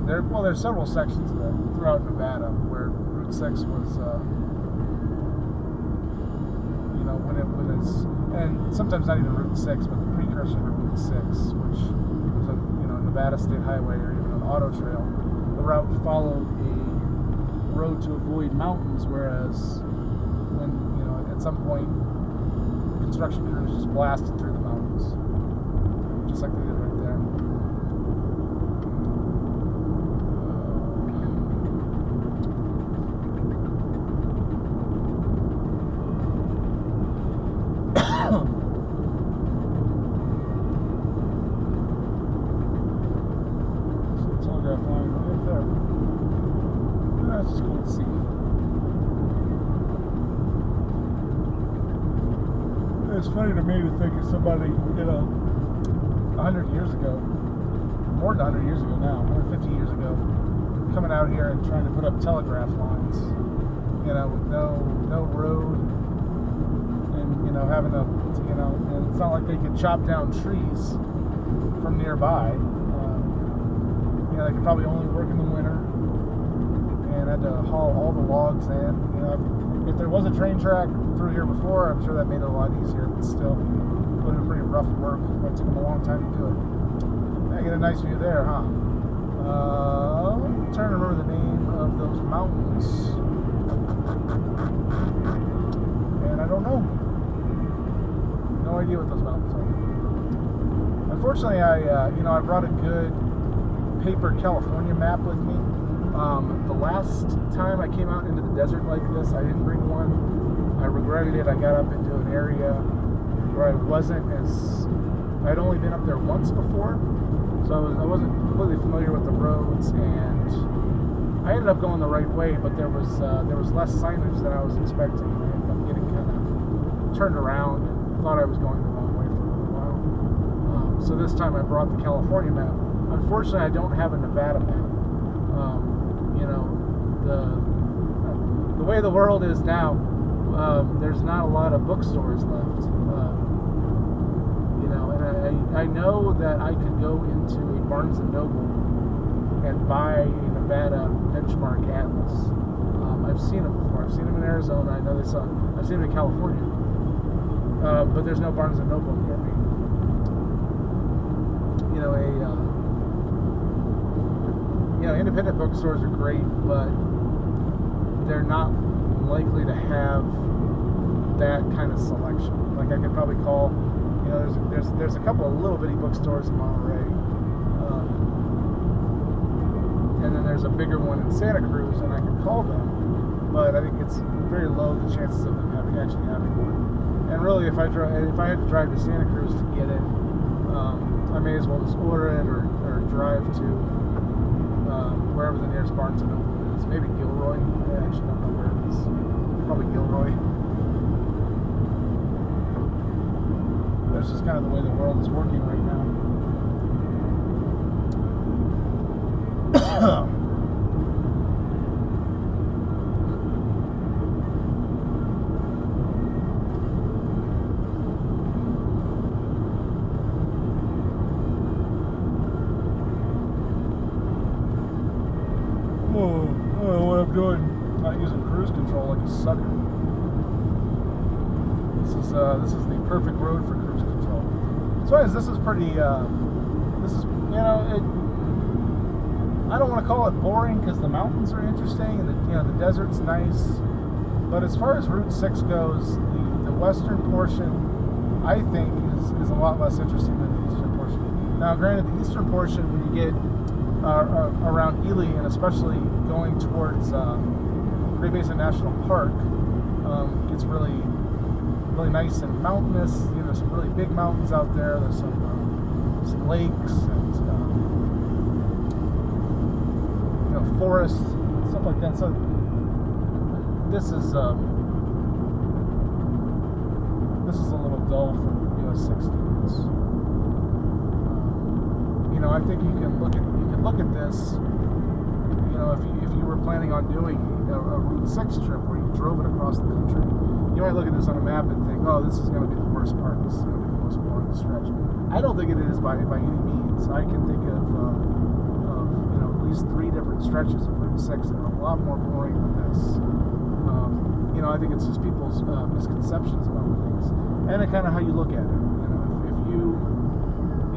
there's several sections of that throughout Nevada where Route 6 was, when it's, and sometimes not even Route 6, but the precursor to Route 6, which was a Nevada State Highway or even an auto trail. The route followed a road to avoid mountains, whereas when at some point construction crews just blasted through the mountains, just like they did right there. It's funny to me to think of somebody, 100 years ago, more than 100 years ago now, 150 years ago, coming out here and trying to put up telegraph lines, with no road, and having to, and it's not like they could chop down trees from nearby. They could probably only work in the winter and had to haul all the logs in. If there was a train track through here before, I'm sure that made it a lot easier, but still, it would have been pretty rough work. It took them a long time to do it. I get a nice view there, huh? I'm trying to remember the name of those mountains, and I don't know. No idea what those mountains are. Unfortunately, I brought a good paper California map with me. The last time I came out into the desert like this, I didn't bring one. I regretted it. I got up into an area where I'd only been up there once before, so I wasn't completely familiar with the roads, and I ended up going the right way, but there was less signage than I was expecting. I ended up getting kind of turned around and thought I was going the wrong way for a little while. So this time I brought the California map. Unfortunately, I don't have a Nevada map. The way the world is now, there's not a lot of bookstores left. And I know that I could go into a Barnes & Noble and buy a Nevada benchmark atlas. I've seen them before. I've seen them in Arizona. I know I've seen them in California. But there's no Barnes & Noble near me. Independent bookstores are great, but they're not likely to have that kind of selection. Like I could probably call, there's a couple of little bitty bookstores in Monterey, and then there's a bigger one in Santa Cruz, and I could call them, but I think it's very low the chances of them actually having one. And really, if I had to drive to Santa Cruz to get it, I may as well just order it or drive to wherever the nearest Barnes & Noble is. Maybe Gilroy. I actually don't know where it is. Probably Gilroy. That's just kind of the way the world is working right now. Doing, not using cruise control like a sucker. This is the perfect road for cruise control. So anyways, this is pretty, I don't want to call it boring because the mountains are interesting and the desert's nice, but as far as Route 6 goes, the western portion I think is a lot less interesting than the eastern portion. Now granted, the eastern portion, when you get around Ely, and especially going towards Great Basin National Park, gets really, really nice and mountainous. There's some really big mountains out there. There's some lakes and forests, stuff like that. So this is a little dull for US 60s. I think you can look at this. If you were planning on doing a Route 6 trip where you drove it across the country, you might look at this on a map and think, oh, this is going to be the worst part. This is going to be the most boring stretch. I don't think it is by any means. I can think of least 3 different stretches of Route 6 that are a lot more boring than this. I think it's just people's misconceptions about things, and it kind of how you look at it.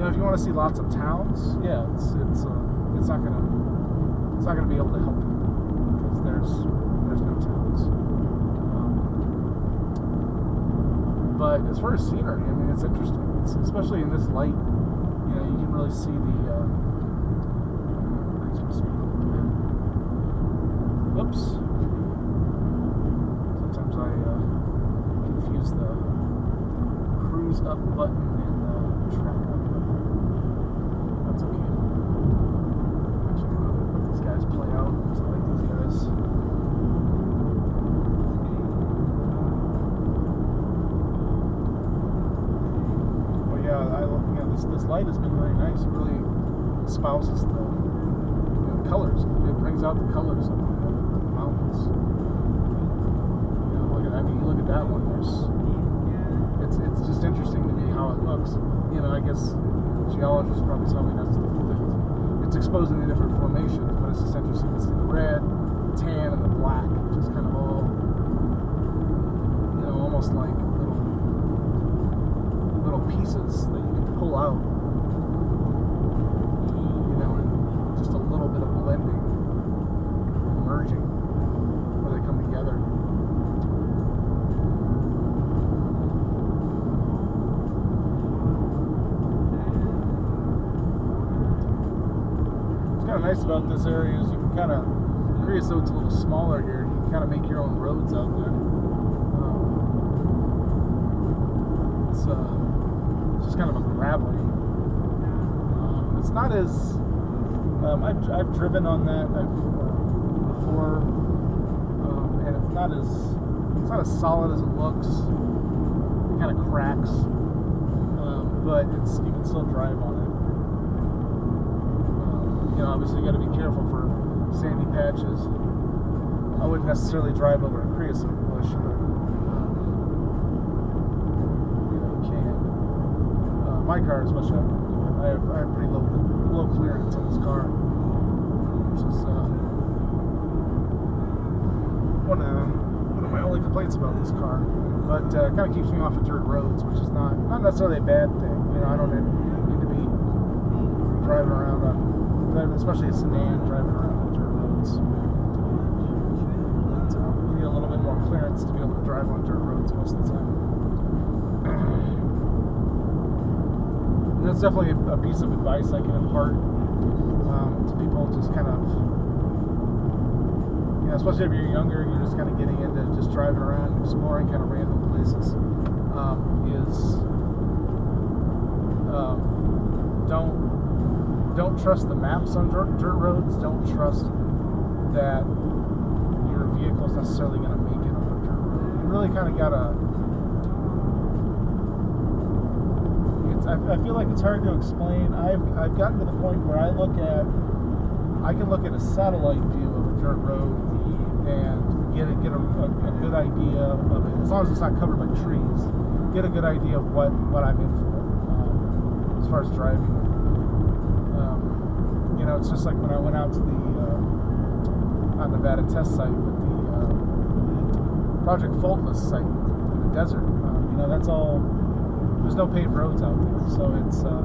If you want to see lots of towns, yeah, it's not gonna be able to help you because there's no towns. But as far as scenery, I mean, it's interesting. It's, especially in this light, you can really see the. Oops. Sometimes I confuse the cruise up button and the track up button. That's okay. Actually, I'm gonna let these guys play out. I like these guys. Well, yeah, this light has been very nice. It really espouses the colors. It brings out the colors of the mountains. Look at that one. It's just interesting to me how it looks. I guess geologists probably tell me it's exposing the different formations, but it's just interesting to see the red, the tan, and the black, just kind of all, almost like little pieces that you can pull out. Just a little bit of blending, merging, where they come together. What's kind of nice about this area is you can kind of, Creosote's a little smaller here, you can kind of make your own roads out there. It's just kind of a gravel. It's not as I've driven on that before, and it's not as solid as it looks. It kind of cracks, but you can still drive on it. Obviously you got to be careful for sandy patches. I wouldn't necessarily drive over a creosote bush, but you can. My car is much better. I have pretty low clearance on this car, which is one of my only complaints about this car. But kind of keeps me off of dirt roads, which is not necessarily a bad thing. I don't need to be driving, especially a sedan, driving around on dirt roads. But you need a little bit more clearance to be able to drive on dirt roads most of the time. That's definitely a piece of advice I can impart to people, just kind of, especially if you're younger, you're just kind of getting into just driving around, exploring kind of random places, don't trust the maps on dirt roads. Don't trust that your vehicle is necessarily going to make it on a dirt road. You really kind of got to. I feel like it's hard to explain. I've gotten to the point where I can look at a satellite view of a dirt road and get a good idea of it, as long as it's not covered by trees. Get a good idea of what I'm in for as far as driving. It's just like when I went out to the Nevada test site with the Project Faultless site in the desert. That's all. There's no paved roads out there, so it's I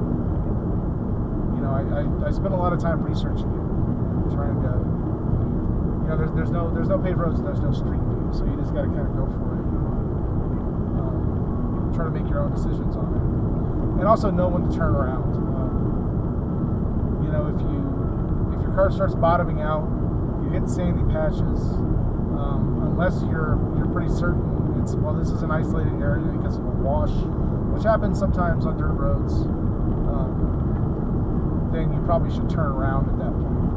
spend a lot of time researching it, trying to there's no paved roads and there's no street view, so you just got to kind of go for it. Try to make your own decisions on it, and also know when to turn around. If your car starts bottoming out, you hit sandy patches, unless you're pretty certain this is an isolated area because of a wash, which happens sometimes on dirt roads, then you probably should turn around at that point,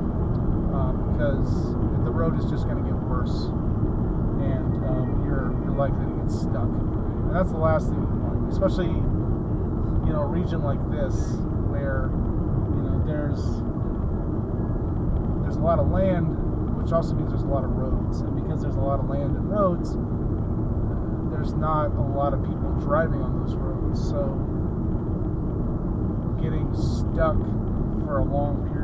because the road is just going to get worse, and you're likely to get stuck. And that's the last thing you want, especially a region like this where there's a lot of land, which also means there's a lot of roads, and because there's a lot of land and roads, there's not a lot of people driving on those roads, so getting stuck for a long period